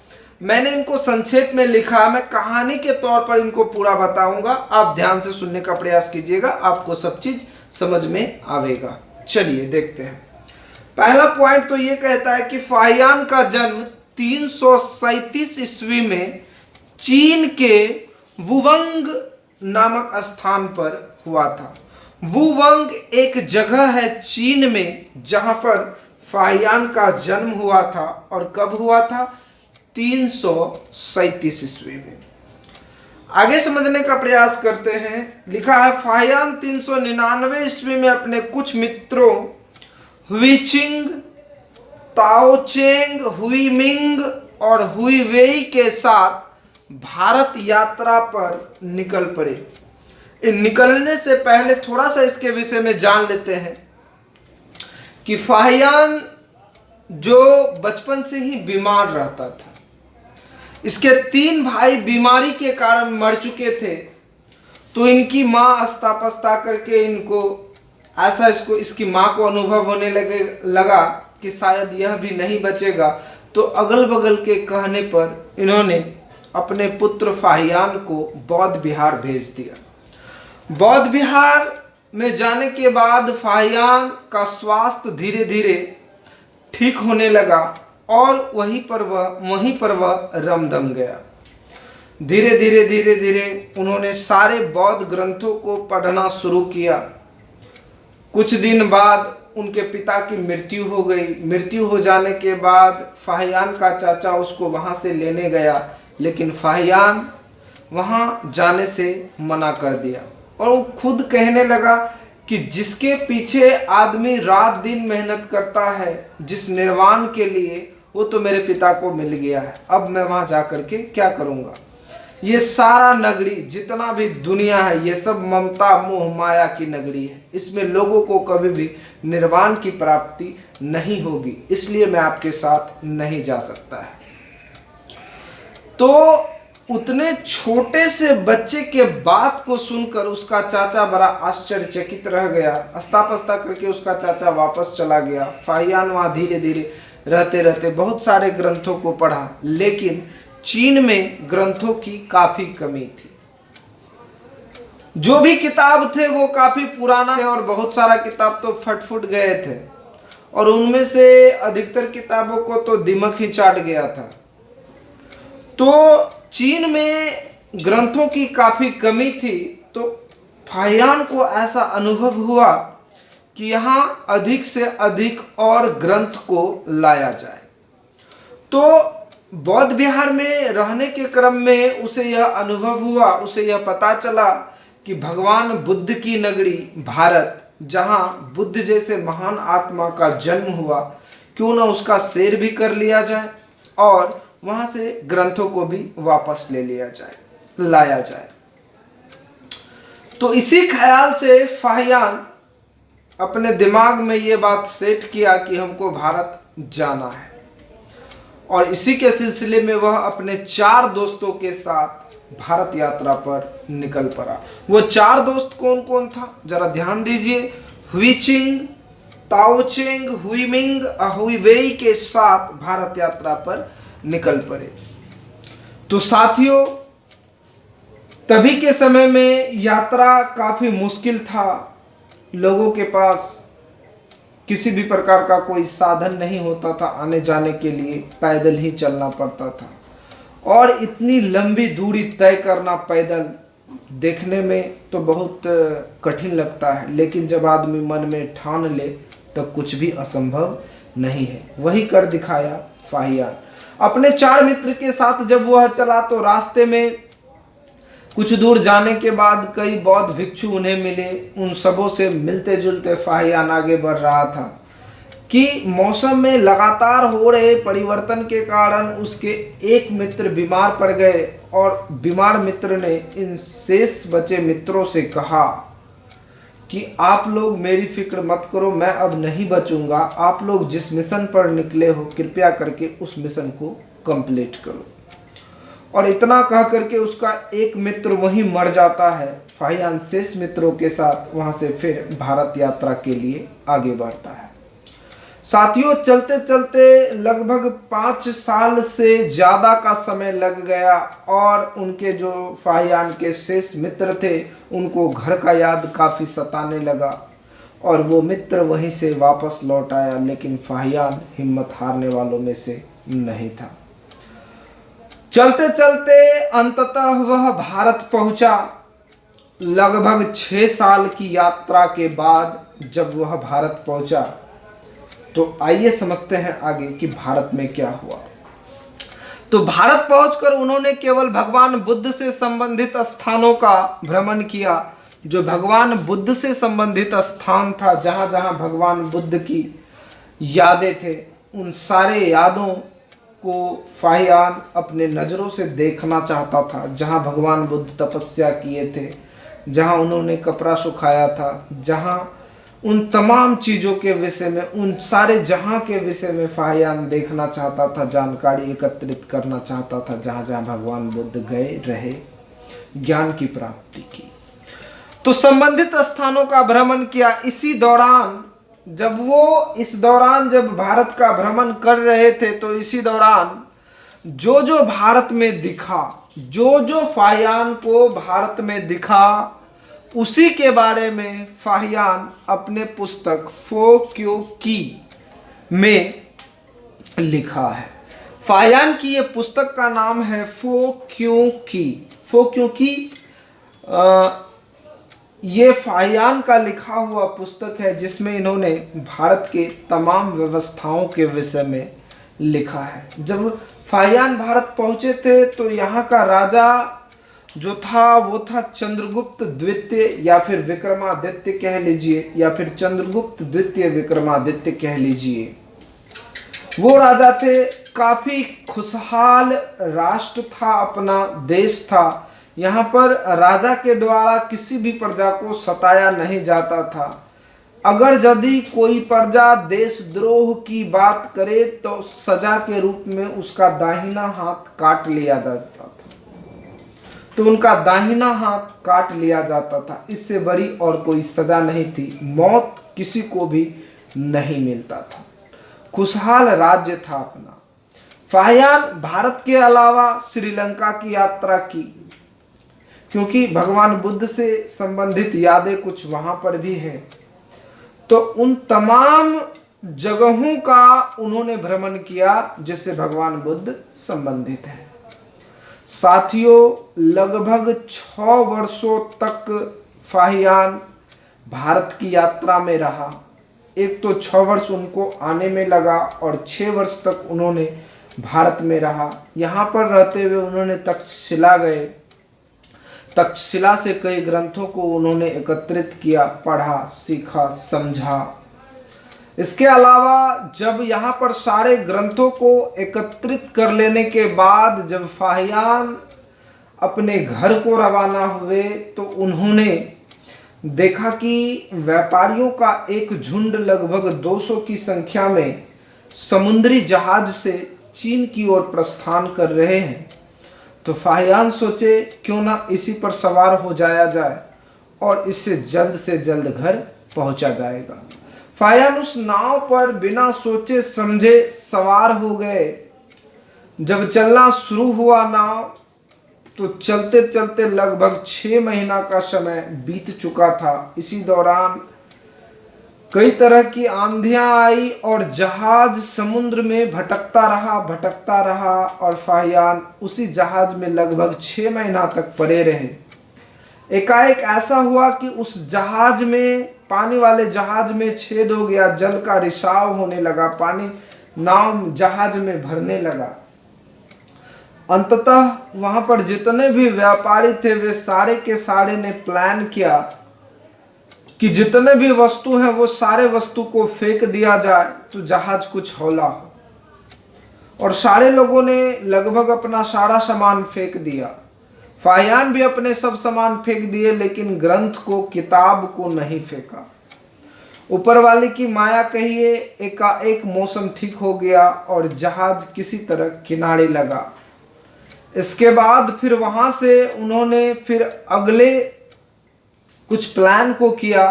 Speaker 1: मैंने इनको संक्षेप में लिखा, मैं कहानी के तौर पर इनको पूरा बताऊंगा। आप ध्यान से सुनने का प्रयास कीजिएगा, आपको सब चीज समझ में आवेगा। चलिए देखते हैं। पहला पॉइंट तो ये कहता है कि फाहियान का जन्म 337 ईस्वी में चीन के वुवंग नामक स्थान पर हुआ था। वुवंग एक जगह है चीन में जहां पर फाहियान का जन्म हुआ था। और कब हुआ था? 337 ईस्वी में। आगे समझने का प्रयास करते हैं। लिखा है फाहियान 399 ईस्वी में अपने कुछ मित्रों हुईचिंग, ताओचेंग, हुईमिंग और हुईवेई के साथ भारत यात्रा पर निकल पड़े। निकलने से पहले थोड़ा सा इसके विषय में जान लेते हैं कि फाहियान जो बचपन से ही बीमार रहता था। इसके 3 भाई बीमारी के कारण मर चुके थे। तो इनकी माँ अस्ता पस्ता करके इसकी माँ को अनुभव होने लगा कि शायद यह भी नहीं बचेगा। तो अगल बगल के कहने पर इन्होंने अपने पुत्र फाहियान को बौद्ध बिहार भेज दिया। बौद्ध बिहार में जाने के बाद फाहियान का स्वास्थ्य धीरे धीरे ठीक होने लगा और वहीं पर वह रमदम गया। धीरे धीरे उन्होंने सारे बौद्ध ग्रंथों को पढ़ना शुरू किया। कुछ दिन बाद उनके पिता की मृत्यु हो गई। मृत्यु हो जाने के बाद फाहियान का चाचा उसको वहां से लेने गया, लेकिन फाहियान वहां जाने से मना कर दिया और वो खुद कहने लगा कि जिसके पीछे आदमी रात दिन मेहनत करता है जिस निर्वाण के लिए, वो तो मेरे पिता को मिल गया है। अब मैं वहां जाकर के क्या करूंगा? ये सारा नगरी जितना भी दुनिया है ये सब ममता मोह माया की नगरी है। इसमें लोगों को कभी भी निर्वाण की प्राप्ति नहीं होगी, इसलिए मैं आपके साथ नहीं जा सकता है। तो उतने छोटे से बच्चे के बात को सुनकर उसका चाचा बड़ा आश्चर्यचकित रह गया। अस्तापस्ता करके उसका चाचा वापस चला गया। फाहियान वहां धीरे धीरे रहते बहुत सारे ग्रंथों को पढ़ा, लेकिन चीन में ग्रंथों की काफी कमी थी। जो भी किताब थे वो काफी पुराना है और बहुत सारा किताब तो फट गए थे और उनमें से अधिकतर किताबों को तो दिमक ही चाट गया था। तो चीन में ग्रंथों की काफी कमी थी। तो फाहियान को ऐसा अनुभव हुआ कि यहाँ अधिक से अधिक और ग्रंथ को लाया जाए। तो बौद्ध विहार में रहने के क्रम में उसे यह अनुभव हुआ, उसे यह पता चला कि भगवान बुद्ध की नगरी भारत, जहाँ बुद्ध जैसे महान आत्मा का जन्म हुआ, क्यों ना उसका सैर भी कर लिया जाए और वहां से ग्रंथों को भी वापस लाया जाए। तो इसी ख्याल से फाहियान अपने दिमाग में ये बात सेट किया कि हमको भारत जाना है और इसी के सिलसिले में वह अपने 4 दोस्तों के साथ भारत यात्रा पर निकल पड़ा। वो 4 दोस्त कौन कौन था जरा ध्यान दीजिए। हुईचिंग, ताओचेंग, हुईमिंग, हुईवेई के साथ भारत यात्रा पर निकल पड़े। तो साथियों, तभी के समय में यात्रा काफी मुश्किल था। लोगों के पास किसी भी प्रकार का कोई साधन नहीं होता था, आने जाने के लिए पैदल ही चलना पड़ता था और इतनी लंबी दूरी तय करना पैदल देखने में तो बहुत कठिन लगता है, लेकिन जब आदमी मन में ठान ले तो कुछ भी असंभव नहीं है। वही कर दिखाया फाहियान। अपने 4 मित्र के साथ जब वह चला तो रास्ते में कुछ दूर जाने के बाद कई बौद्ध भिक्षु उन्हें मिले। उन सबों से मिलते जुलते फाहियान आगे बढ़ रहा था कि मौसम में लगातार हो रहे परिवर्तन के कारण उसके एक मित्र बीमार पड़ गए और बीमार मित्र ने इन शेष बचे मित्रों से कहा कि आप लोग मेरी फिक्र मत करो, मैं अब नहीं बचूंगा। आप लोग जिस मिशन पर निकले हो कृपया करके उस मिशन को कंप्लीट करो। और इतना कह करके उसका एक मित्र वहीं मर जाता है। फाहियान शेष मित्रों के साथ वहां से फिर भारत यात्रा के लिए आगे बढ़ता है। साथियों, चलते चलते लगभग 5 साल से ज़्यादा का समय लग गया और उनके जो फाहियान के शेष मित्र थे उनको घर का याद काफ़ी सताने लगा। और वो मित्र वहीं से वापस लौट आया, लेकिन फाहियान हिम्मत हारने वालों में से नहीं था। चलते चलते अंततः वह भारत पहुंचा। लगभग 6 साल की यात्रा के बाद जब वह भारत पहुंचा, तो आइए समझते हैं आगे कि भारत में क्या हुआ। तो भारत पहुंचकर उन्होंने केवल भगवान बुद्ध से संबंधित स्थानों का भ्रमण किया। जो भगवान बुद्ध से संबंधित स्थान था, जहां जहां भगवान बुद्ध की यादें थे, उन सारे यादों को फाहियान अपने नज़रों से देखना चाहता था। जहां भगवान बुद्ध तपस्या किए थे, जहां उन्होंने कपड़ा सुखाया था, जहां उन तमाम चीज़ों के विषय में, उन सारे जहां के विषय में फाहियान देखना चाहता था, जानकारी एकत्रित करना चाहता था। जहां जहां भगवान बुद्ध गए रहे, ज्ञान की प्राप्ति की, तो संबंधित स्थानों का भ्रमण किया। इस दौरान जब भारत का भ्रमण कर रहे थे, तो इसी दौरान जो जो भारत में दिखा, जो फाहियान को भारत में दिखा, उसी के बारे में फाहियान अपने पुस्तक फो क्यों की में लिखा है। फाहियान की ये पुस्तक का नाम है फो क्यों की। फो क्यों की ये फाहियान का लिखा हुआ पुस्तक है, जिसमें इन्होंने भारत के तमाम व्यवस्थाओं के विषय में लिखा है। जब फाहियान भारत पहुंचे थे, तो यहाँ का राजा जो था वो था चंद्रगुप्त द्वितीय, या फिर विक्रमादित्य कह लीजिए, या फिर चंद्रगुप्त द्वितीय विक्रमादित्य कह लीजिए। वो राजा थे, काफी खुशहाल राष्ट्र था, अपना देश था। यहाँ पर राजा के द्वारा किसी भी प्रजा को सताया नहीं जाता था। अगर यदि कोई प्रजा देशद्रोह की बात करे, तो सजा के रूप में उसका दाहिना हाथ काट लिया जाता था। तो उनका दाहिना हाथ काट लिया जाता था। इससे बड़ी और कोई सजा नहीं थी। मौत किसी को भी नहीं मिलता था। खुशहाल राज्य था अपना। फाहियान भारत के अलावा श्रीलंका की यात्रा की, क्योंकि भगवान बुद्ध से संबंधित यादें कुछ वहां पर भी हैं। तो उन तमाम जगहों का उन्होंने भ्रमण किया जिससे भगवान बुद्ध संबंधित है। साथियों, लगभग 6 वर्षों तक फाहियान भारत की यात्रा में रहा। एक तो 6 वर्ष उनको आने में लगा, और 6 वर्ष तक उन्होंने भारत में रहा। यहाँ पर रहते हुए उन्होंने तक्षशिला गए। तक्षशिला से कई ग्रंथों को उन्होंने एकत्रित किया, पढ़ा, सीखा, समझा। इसके अलावा जब यहाँ पर सारे ग्रंथों को एकत्रित कर लेने के बाद जब फाहियान अपने घर को रवाना हुए, तो उन्होंने देखा कि व्यापारियों का एक झुंड लगभग 200 की संख्या में समुद्री जहाज से चीन की ओर प्रस्थान कर रहे हैं। तो फाहियान सोचे, क्यों ना इसी पर सवार हो जाया जाए और इससे जल्द से जल्द घर पहुंचा जाएगा। फाहियान उस नाव पर बिना सोचे समझे सवार हो गए। जब चलना शुरू हुआ नाव, तो चलते चलते लगभग 6 महीना का समय बीत चुका था। इसी दौरान कई तरह की आंधियां आई और जहाज समुद्र में भटकता रहा और फाहियान उसी जहाज में लगभग 6 महीना तक पड़े रहे। एकाएक ऐसा हुआ कि उस जहाज में, पानी वाले जहाज में छेद हो गया, जल का रिसाव होने लगा, पानी नाव जहाज में भरने लगा। अंततः वहां पर जितने भी व्यापारी थे, वे सारे के सारे ने प्लान किया कि जितने भी वस्तु हैं वो सारे वस्तु को फेंक दिया जाए तो जहाज कुछ हौला हो। और सारे लोगों ने लगभग अपना सारा सामान फेंक दिया। फाहियान भी अपने सब सामान फेंक दिए, लेकिन ग्रंथ को, किताब को नहीं फेंका। ऊपर वाले की माया कहिए, एकाएक मौसम ठीक हो गया और जहाज किसी तरह किनारे लगा। इसके बाद फिर वहां से उन्होंने फिर अगले कुछ प्लान को किया,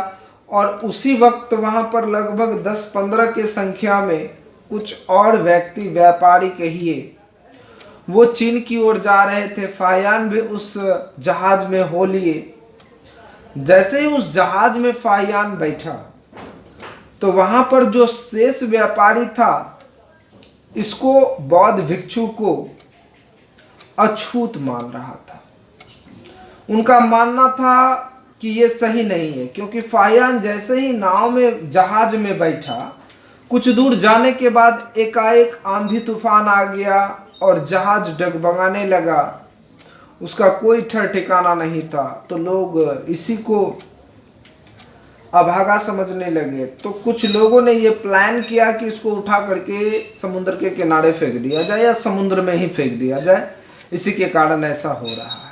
Speaker 1: और उसी वक्त वहां पर लगभग 10-15 के संख्या में कुछ और व्यक्ति, व्यापारी कहिए, वो चीन की ओर जा रहे थे। फाहियान भी उस जहाज में हो लिए। जैसे ही उस जहाज में फाहियान बैठा, तो वहां पर जो शेष व्यापारी था, इसको बौद्ध भिक्षु को अछूत मान रहा था। उनका मानना था कि ये सही नहीं है, क्योंकि फाहियान जैसे ही नाव में जहाज में बैठा, कुछ दूर जाने के बाद एकाएक आंधी तूफान आ गया और जहाज डगमगाने लगा। उसका कोई ठर ठिकाना नहीं था। तो लोग इसी को अभागा समझने लगे। तो कुछ लोगों ने ये प्लान किया कि इसको उठा करके समुद्र के किनारे फेंक दिया जाए या समुद्र में ही फेंक दिया जाए। इसी के कारण ऐसा हो रहा है।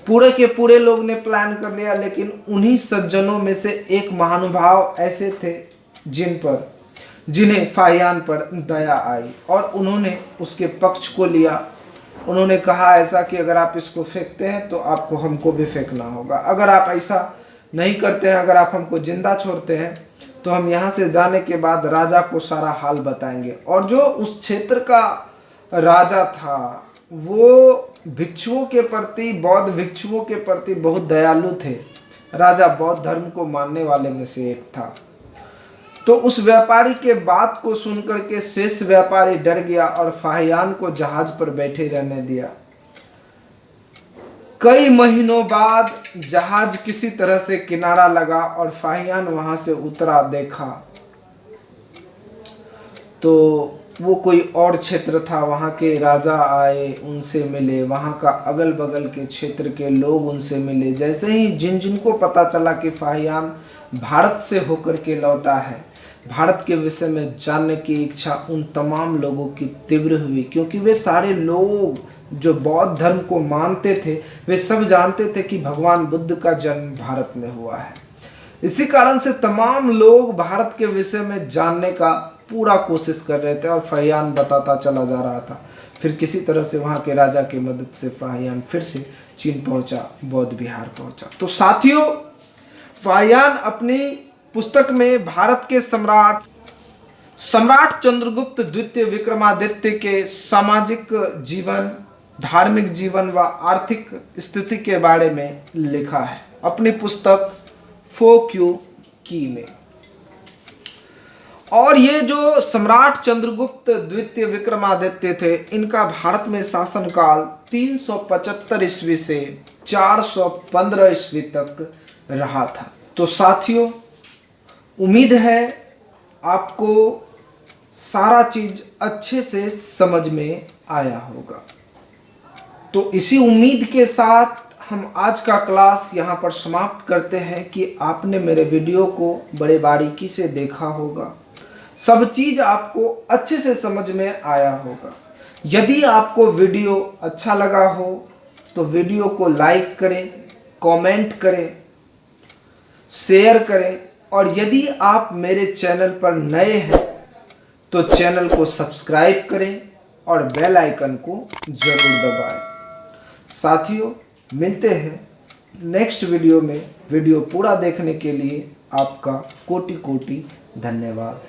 Speaker 1: पूरे के पूरे लोग ने प्लान कर लिया, लेकिन उन्हीं सज्जनों में से एक महानुभाव ऐसे थे जिन्हें फाहियान पर दया आई और उन्होंने उसके पक्ष को लिया। उन्होंने कहा ऐसा कि अगर आप इसको फेंकते हैं तो आपको हमको भी फेंकना होगा। अगर आप ऐसा नहीं करते हैं, अगर आप हमको जिंदा छोड़ते हैं, तो हम यहाँ से जाने के बाद राजा को सारा हाल बताएंगे। और जो उस क्षेत्र का राजा था, वो भिक्षुओं के प्रति, बौद्ध भिक्षुओं के प्रति बहुत दयालु थे। राजा बौद्ध धर्म को मानने वाले में से एक था। तो उस व्यापारी के बात को सुनकर के शेष व्यापारी डर गया और फाहियान को जहाज पर बैठे रहने दिया। कई महीनों बाद जहाज किसी तरह से किनारा लगा और फाहियान वहां से उतरा। देखा तो वो कोई और क्षेत्र था। वहाँ के राजा आए, उनसे मिले, वहाँ का अगल बगल के क्षेत्र के लोग उनसे मिले। जैसे ही जिनको पता चला कि फाहियान भारत से होकर के लौटा है, भारत के विषय में जानने की इच्छा उन तमाम लोगों की तीव्र हुई, क्योंकि वे सारे लोग जो बौद्ध धर्म को मानते थे, वे सब जानते थे कि भगवान बुद्ध का जन्म भारत में हुआ है। इसी कारण से तमाम लोग भारत के विषय में जानने का पूरा कोशिश कर रहे थे और फाहियान बताता चला जा रहा था। फिर किसी तरह से वहाँ के राजा की मदद से फाहियान फिर से चीन पहुँचा, बौद्ध विहार पहुँचा। तो साथियों, फाहियान अपनी पुस्तक में भारत के सम्राट चंद्रगुप्त द्वितीय विक्रमादित्य के सामाजिक जीवन, धार्मिक जीवन व आर्थिक स्थिति के बारे में लिखा है अपनी पुस्तक फोक्यू की में। और ये जो सम्राट चंद्रगुप्त द्वितीय विक्रमादित्य थे, इनका भारत में शासनकाल 375 ईस्वी से 415 ईस्वी तक रहा था। तो साथियों, उम्मीद है आपको सारा चीज अच्छे से समझ में आया होगा। तो इसी उम्मीद के साथ हम आज का क्लास यहाँ पर समाप्त करते हैं कि आपने मेरे वीडियो को बड़े बारीकी से देखा होगा, सब चीज आपको अच्छे से समझ में आया होगा। यदि आपको वीडियो अच्छा लगा हो तो वीडियो को लाइक करें, कमेंट करें, शेयर करें, और यदि आप मेरे चैनल पर नए हैं तो चैनल को सब्सक्राइब करें और बेल आइकन को जरूर दबाएं। साथियों, मिलते हैं नेक्स्ट वीडियो में। वीडियो पूरा देखने के लिए आपका कोटि कोटि धन्यवाद।